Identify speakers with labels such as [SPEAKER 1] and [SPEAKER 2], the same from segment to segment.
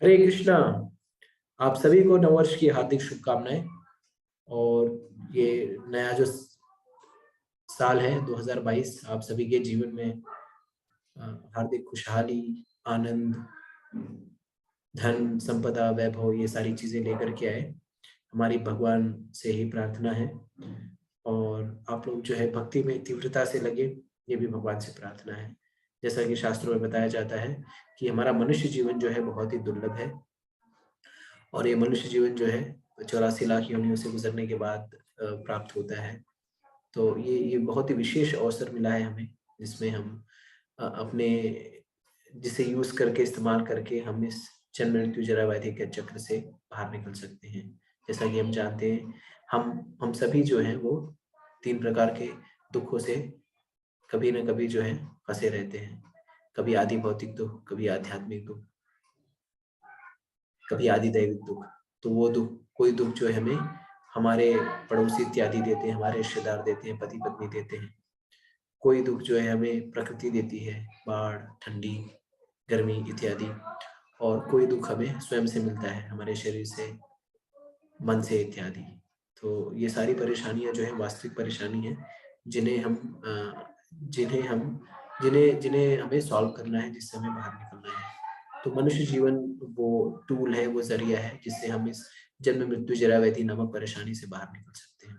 [SPEAKER 1] हरे कृष्णा। आप सभी को नववर्ष की हार्दिक शुभकामनाएं। और ये नया जो साल है 2022 आप सभी के जीवन में हार्दिक खुशहाली, आनंद, धन, संपदा, वैभव ये सारी चीजें लेकर के आए। हमारी भगवान से ही प्रार्थना है। और आप लोग जो है भक्ति में तीव्रता से लगे, ये भी भगवान से प्रार्थना है। जैसा कि शास्त्रों में बताया जाता है कि हमारा मनुष्य जीवन जो है बहुत ही दुर्लभ है। और ये मनुष्य जीवन जो है 84 लाख योनियों से गुजरने के बाद प्राप्त होता है। तो ये बहुत ही विशेष अवसर मिला है हमें, जिसमें हम अपने जिसे यूज करके इस्तेमाल करके हम इस जन्म मृत्यु जरा व्याधि के चक्र से बाहर निकल सकते हैं। जैसा कि हम जानते हैं, हम सभी जो हैं वो 3 प्रकार के दुखों से कभी न कभी जो है फंसे रहते हैं। कभी आदि भौतिक दुख, कभी आध्यात्मिक दुख, कभी आदि दैविक दुख। तो वो दुख, कोई दुख जो है हमें हमारे पड़ोसी इत्यादि देते हैं, हमारे रिश्तेदार देते हैं, पति पत्नी देते हैं। कोई दुख जो है हमें प्रकृति देती है, बाढ़, ठंडी, गर्मी इत्यादि। और कोई दुख हमें स्वयं से मिलता है, हमारे शरीर से, मन से इत्यादि। तो ये सारी परेशानियां जो है वास्तविक परेशानी है, जिन्हें हम जिन्हें हम जिन्हें जिन्हें हमें सॉल्व करना है, जिससे हमें बाहर निकलना है। तो मनुष्य जीवन वो टूल है, वो जरिया है, जिससे हम इस जन्म मृत्यु जरा व्याधि नामक परेशानी से बाहर निकल सकते हैं।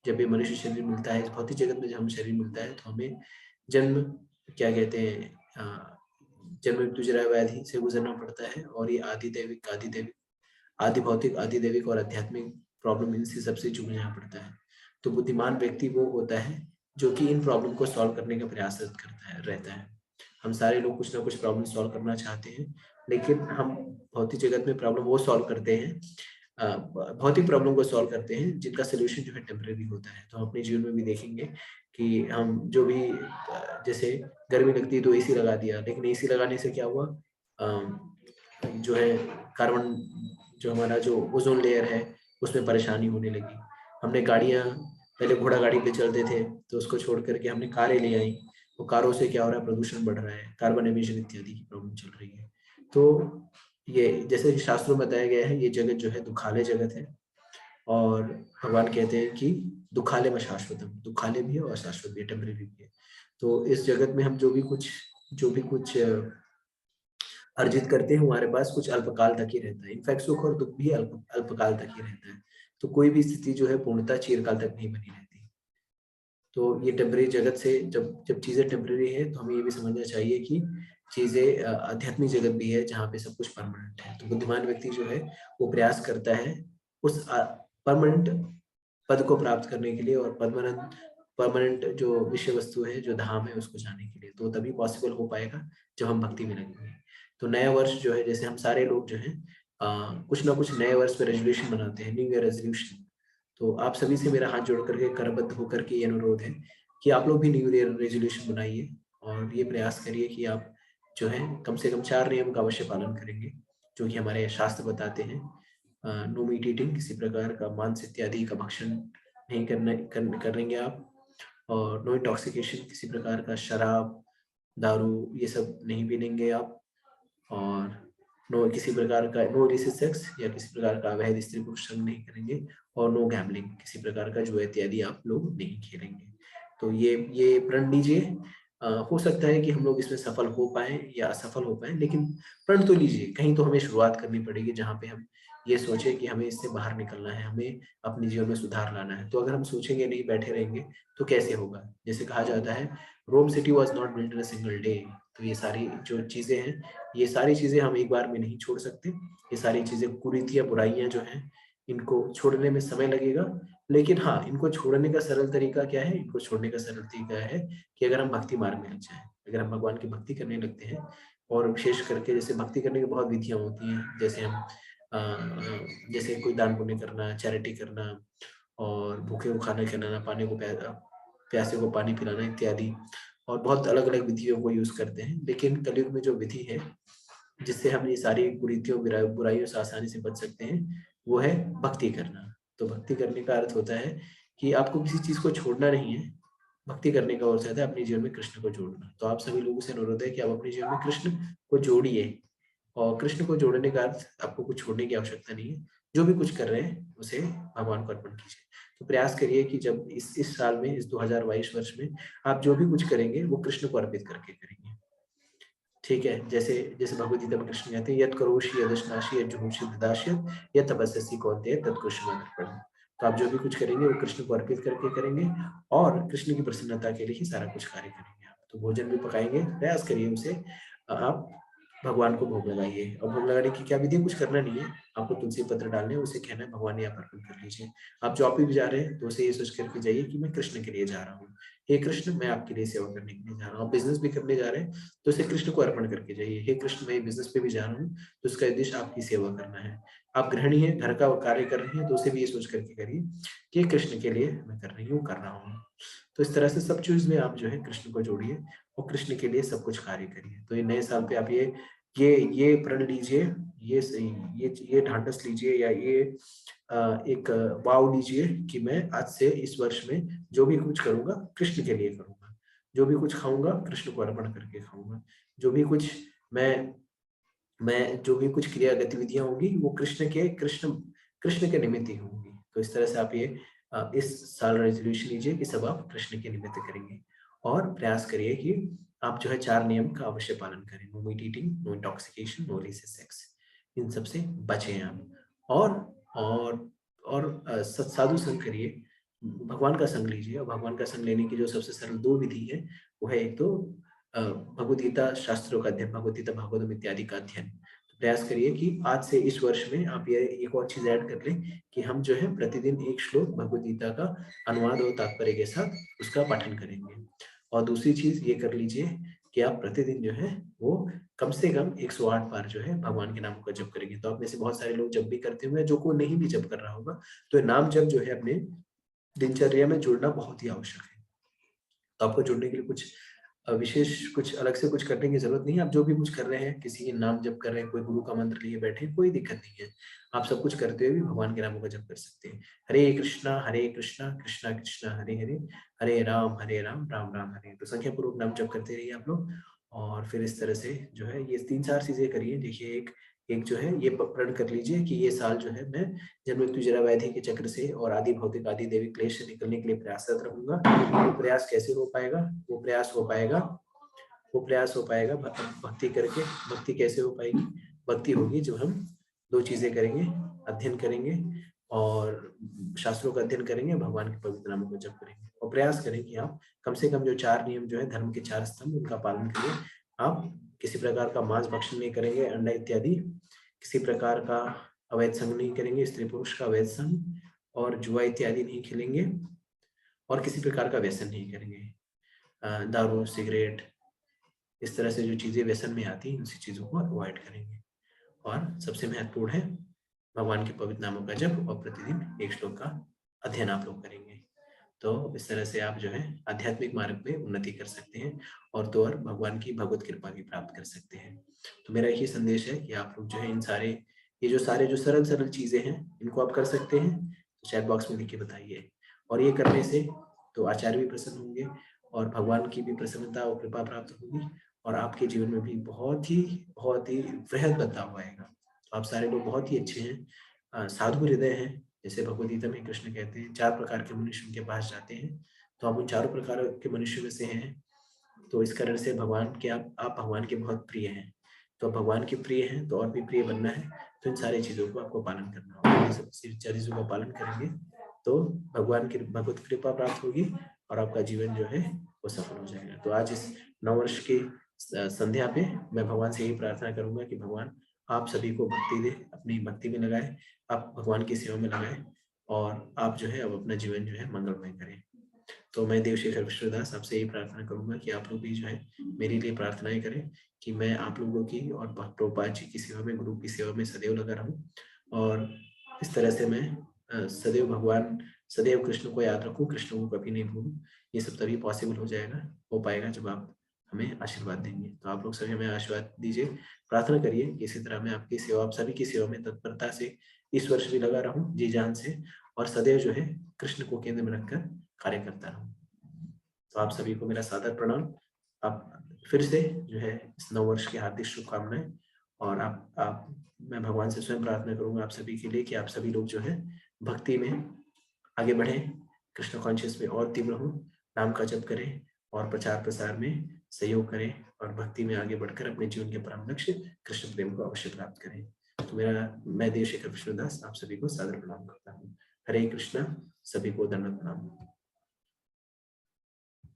[SPEAKER 1] जब ये मनुष्य शरीर मिलता है, इस भौतिक जगत में जब हम शरीर मिलता है, तो हमें जन्म, क्या कहते हैं, जन्म मृत्यु जरा व्याधि से गुजरना पड़ता है। और ये आदि दैविक, आदि भौतिक, आदि दैविक और आध्यात्मिक प्रॉब्लम, इनसे सबसे जूझना पड़ता है। तो बुद्धिमान व्यक्ति वो होता है जो कि इन प्रॉब्लम को सॉल्व करने का प्रयास करता है, रहता है। हम सारे लोग कुछ ना कुछ प्रॉब्लम सॉल्व करना चाहते हैं, लेकिन हम भौतिक जगत में प्रॉब्लम वो सॉल्व करते हैं, भौतिक प्रॉब्लम को सॉल्व करते हैं जिनका सोल्यूशन जो है टेम्परेरी होता है। तो हम अपने जीवन में भी देखेंगे कि हम जो भी जैसे गर्मी लगती है तो एसी लगा दिया, लेकिन एसी लगाने से क्या हुआ, जो है कार्बन, जो हमारा जो ओजोन लेयर है उसमें परेशानी होने लगी। हमने गाड़ियां, पहले घोड़ा गाड़ी पे चलते थे, तो उसको छोड़ करके हमने कारें ले आई। वो कारों से क्या हो रहा है, प्रदूषण बढ़ रहा है, कार्बन एमिशन इत्यादि की प्रॉब्लम चल रही है। तो ये जैसे कि शास्त्रों में बताया गया है, ये जगत जो है दुखालय जगत है। और भगवान कहते हैं कि दुखालय में शाश्वतम, दुखालय भी है और शाश्वत भी है, टेम्परेरी भी है। तो इस जगत में हम जो भी कुछ अर्जित करते हैं, हमारे पास कुछ अल्पकाल तक ही रहता है। इनफैक्ट सुख और दुख भी अल्पकाल तक ही रहता है। तो कोई भी स्थिति जो है पूर्णतः चिरकाल तक नहीं बनी रहती। तो ये टेम्परेरी जगत से, जब जब चीजें टेम्परेरी है, तो हमें ये भी समझना चाहिए कि चीजें आध्यात्मिक जगत भी है, जहाँ पे सब कुछ परमानेंट है। तो बुद्धिमान व्यक्ति जो है वो प्रयास करता है उस परमानेंट पद को प्राप्त करने के लिए, और परमानेंट परमानेंट जो विषय वस्तु है, जो धाम है, उसको जाने के लिए। तो तभी पॉसिबल हो पाएगा जब हम भक्ति में लगेंगे। तो नया वर्ष जो है, जैसे हम सारे लोग जो है कुछ ना कुछ नए वर्ष पे रेजोल्यूशन बनाते हैं, न्यू ईयर रेजोल्यूशन। तो आप सभी से मेरा हाथ जोड़ करके, करबद्ध होकर के ये अनुरोध है कि आप लोग भी न्यू ईयर रेजोल्यूशन बनाइए, और ये प्रयास करिए कि आप जो है कम से कम 4 नियम का अवश्य पालन करेंगे, जो कि हमारे शास्त्र बताते हैं। नो मीट ईटिंग, किसी प्रकार का मांस इत्यादि का भक्षण नहीं करेंगे आप। और नो इंटॉक्सिकेशन, किसी प्रकार का शराब, दारू ये सब नहीं पीनेंगे आप। और नो किसी प्रकार का, नो इलिसिट सेक्स या किसी प्रकार का अवैध स्त्री पुरुष संग नहीं करेंगे। और नो गैम्बलिंग, किसी प्रकार का जुआ इत्यादि आप लोग नहीं खेलेंगे। तो ये प्रण लीजिए। हो सकता है कि हम लोग इसमें सफल हो पाए या असफल हो पाए, लेकिन प्रण तो लीजिए। कहीं तो हमें शुरुआत करनी पड़ेगी, जहाँ पे हम ये सोचे कि हमें इससे बाहर निकलना है, हमें अपने जीवन में सुधार लाना है। तो अगर हम सोचेंगे नहीं, बैठे रहेंगे, तो कैसे होगा। जैसे कहा जाता है, Rome city was not built in a single day. तो ये सारी जो चीजें हैं, ये सारी चीजें हम एक बार में नहीं छोड़ सकते। ये सारी चीजें, कुरीतियां, बुराइयां जो हैं, इनको छोड़ने में समय लगेगा। लेकिन हाँ, इनको छोड़ने का सरल तरीका क्या है, इनको छोड़ने का सरल तरीका है कि अगर हम भक्ति मार्ग में लग जाएं, अगर हम भगवान की भक्ति करने लगते हैं। और विशेष करके जैसे भक्ति करने की बहुत विधियां होती हैं, जैसे हम जैसे कोई दान पुण्य करना, चैरिटी करना, और भूखे को खाना खिलाना, पानी को प्यासे को पानी पिलाना इत्यादि। और बहुत अलग अलग विधियों को यूज करते हैं। लेकिन कलयुग में जो विधि है, जिससे हम ये सारी कुरीतियों, बुराइयों से आसानी से बच सकते हैं, वो है भक्ति करना। तो भक्ति करने का अर्थ होता है कि आपको किसी चीज को छोड़ना नहीं है। भक्ति करने का अर्थ होता है अपने जीवन में कृष्ण को जोड़ना। तो आप सभी लोगों से अनुरोध है कि आप अपने जीवन में कृष्ण को जोड़िए। और कृष्ण को जोड़ने का अर्थ आपको कुछ छोड़ने की आवश्यकता नहीं है। जो भी कुछ कर रहे हैं उसे भगवान को अर्पण कीजिए। तो प्रयास करिए कि जब इस साल में, इस 2022 वर्ष में आप जो भी कुछ करेंगे वो कृष्ण को अर्पित करके करेंगे। ठीक है? जैसे जैसे भगवद गीता में कृष्ण कहते हैं, यत् करोषि यदश्नासि यज्जुहोषि ददास्यत् यत् तपस्यसि कौन्तेय तत् कुर्वन्नर्पणम्। तो आप जो भी कुछ करेंगे वो कृष्ण को अर्पित करके करेंगे और कृष्ण की प्रसन्नता के लिए ही सारा कुछ कार्य करेंगे आप। तो भोजन भी पकाएँगे, प्रयास करिए उसे आप भगवान को भोग लगाइए। और भोग लगाने की क्या विधि है, कुछ करना नहीं है, आपको तुलसी पत्र डालने हैं, उसे कहना है भगवान ये आप अर्पण कर लीजिए। आप जॉब पे भी जा रहे हैं तो उसे ये सोच कर के जाइए कि मैं कृष्ण के लिए जा रहा हूँ। हे कृष्ण, मैं आपके लिए सेवा करने के लिए जा रहा हूँ। आप बिज़नेस भी करने जा रहे हैं तो इसे कृष्ण को अर्पण करके जाइए। हे कृष्ण, मैं बिज़नेस पे भी जा रहा हूँ तो इसका उद्देश्य आपकी सेवा करना है। आप गृहिणी हैं, घर का कार्य कर रही हैं तो उसे भी ये सोच करके करिए कि ये कृष्ण के लिए मैं कर रही हूँ, कर रहा हूँ। तो इस तरह से सब चीज़ में आप जो है कृष्ण को जोड़िए और कृष्ण के लिए सब कुछ कार्य करिए। तो ये नए साल पे आप ये प्रण लीजिए, ये सही ये ढाँढस लीजिए या ये एक वाव लीजिए कि मैं आज से इस वर्ष में जो भी कुछ करूँगा कृष्ण के लिए करूँगा। जो भी कुछ खाऊँगा कृष्ण को अर्पण करके खाऊँगा। जो भी कुछ मैं मैं जो भी कुछ क्रिया गतिविधियाँ होंगी वो कृष्ण के निमित्त ही होंगी। तो इस तरह से आप ये इस साल रेज़ोल्यूशन लीजिए कि सब आप कृष्ण के निमित्त करेंगे और प्रयास करिए कि आप जो है 4 नियम का अवश्य पालन करें। No meat eating, no intoxication, no illicit sex. इन सब से बचें आप और और साधु संग करिए, भगवान का संग लीजिए और भगवान का संग लेने की जो सबसे सरल 2 विधि है, वो है एक तो भगवद गीता शास्त्रों का अध्ययन, भगवद गीता, भागवतम इत्यादि का अध्ययन। तो प्रयास करिए कि आज से इस वर्ष में आप ये एक और चीज़ ऐड कर लें कि हम जो है प्रतिदिन एक श्लोक भगवद गीता का अनुवाद और तात्पर्य के साथ उसका पाठन करेंगे। और दूसरी चीज़ ये कर लीजिए कि आप प्रतिदिन जो है वो कम से कम 108 बार जो है भगवान के नाम का जप करेंगे। तो आप में से बहुत सारे लोग जप भी करते होंगे, जो कोई नहीं भी जप कर रहा होगा, तो नाम जप जो है अपने दिनचर्या में जुड़ना बहुत ही आवश्यक है। तो आपको जुड़ने के लिए कुछ विशेष कुछ अलग से कुछ करने की ज़रूरत नहीं है। आप जो भी कुछ कर रहे हैं, किसी के नाम जप कर रहे हैं, कोई गुरु का मंत्र लिए बैठे हैं, कोई दिक्कत नहीं है। आप सब कुछ करते हुए भी भगवान के नामों का जप कर सकते हैं। हरे कृष्णा, कृष्णा कृष्णा हरे हरे, हरे राम, राम राम हरे। तो संख्या पूर्वक नाम जप करते रहिए आप लोग और फिर इस तरह से जो है ये 3-4 चीज़ें करिए। देखिए एक एक जो है ये प्रण कर लीजिए कि ये साल जो है मैं जन्म मृत्यु जरा व्याधि के चक्र से और आदि भौतिक आदि दैविक क्लेश से निकलने के लिए प्रयासरत रहूँगा। वो प्रयास कैसे हो पाएगा? वो प्रयास हो पाएगा भक्ति करके। भक्ति कैसे हो पाएगी? भक्ति होगी जब हम 2 चीज़ें करेंगे, अध्ययन करेंगे और शास्त्रों का अध्ययन करेंगे, भगवान के पवित्र नामों का जप करेंगे और प्रयास करें कि आप कम से कम जो 4 नियम जो है धर्म के 4 स्तंभ उनका पालन करिए। आप किसी प्रकार का मांस भक्षण नहीं करेंगे, अंडा इत्यादि, किसी प्रकार का अवैध संग नहीं करेंगे, स्त्री पुरुष का अवैध संग और जुआ इत्यादि नहीं खेलेंगे और किसी प्रकार का व्यसन नहीं करेंगे। दारू, सिगरेट, इस तरह से जो चीज़ें व्यसन में आती हैं, उसी चीज़ों को अवॉइड करेंगे। और सबसे महत्वपूर्ण है भगवान के पवित्र नामों का जप और प्रतिदिन एक श्लोक का अध्ययन आप लोग करेंगे। तो इस तरह से आप जो है आध्यात्मिक मार्ग में उन्नति कर सकते हैं और तो और भगवान की भगवत कृपा भी प्राप्त कर सकते हैं। तो मेरा यही संदेश है कि आप लोग जो है इन सारे ये जो सारे जो सरल-सरल चीज़ें हैं, इनको आप कर सकते हैं, तो चैट बॉक्स में लिख के बताइए। और ये करने से तो आचार्य भी प्रसन्न होंगे और भगवान की भी प्रसन्नता और कृपा प्राप्त होगी और आपके जीवन में भी बहुत ही वृहद बदलाव आएगा। तो आप सारे लोग बहुत ही अच्छे हैं, साधु हृदय हैं। जैसे भगवद गीता में कृष्ण कहते हैं 4 प्रकार के मनुष्य उनके पास जाते हैं, तो आप उन चारों प्रकार के मनुष्यों में से हैं। तो इस कारण से भगवान के आप भगवान के बहुत प्रिय हैं। तो भगवान के प्रिय हैं तो और भी प्रिय बनना है, तो इन सारी चीज़ों को आपको पालन करना होगा। ये सब चीज़ों का पालन करेंगे तो भगवान की भगवत कृपा प्राप्त होगी और आपका जीवन जो है वो सफल हो जाएगा। तो आज इस नववर्ष की संध्या पे मैं भगवान से यही प्रार्थना करूँगा कि भगवान आप सभी को भक्ति दें, अपनी भक्ति में लगाएँ, आप भगवान की सेवा में लगाएँ और आप जो है अब अपना जीवन जो है मंगलमय करें। तो मैं देवशेखर विश्वदास आपसे यही प्रार्थना करूँगा कि आप लोग भी जो है मेरे लिए प्रार्थनाएँ करें कि मैं आप लोगों की और प्रभुपाद जी की सेवा में, गुरु की सेवा में सदैव लगा रहूँ और इस तरह से मैं सदैव कृष्ण को याद रखूँ, कृष्ण को कभी नहीं भूलूँ। ये सब तभी पॉसिबल हो पाएगा जब आप हमें आशीर्वाद देंगे। तो आप लोग सभी हमें आशीर्वाद दीजिए, प्रार्थना करिए कि इसी तरह मैं आपकी सेवा, आप सभी की सेवा में तत्परता से इस वर्ष भी लगा रहूँ जी-जान से और सदैव जो है कृष्ण को केंद्र में रखकर कार्य करता रहूँ। तो आप सभी को मेरा सादर प्रणाम। आप फिर से जो है इस नववर्ष की हार्दिक शुभकामनाएँ और आप मैं भगवान से स्वयं प्रार्थना करूंगा आप सभी के लिए कि आप सभी लोग जो है भक्ति में आगे बढ़ें, कृष्ण कॉन्शियस में और तीव्र हों, नाम का जप करें और प्रचार प्रसार में सहयोग करें और भक्ति में आगे बढ़कर अपने जीवन के परम लक्ष्य कृष्ण प्रेम को अवश्य प्राप्त करें। तो मैं देवशेखर विष्णुदास आप सभी को सादर प्रणाम करता हूँ। हरे कृष्णा, सभी को दंडवत प्रणाम।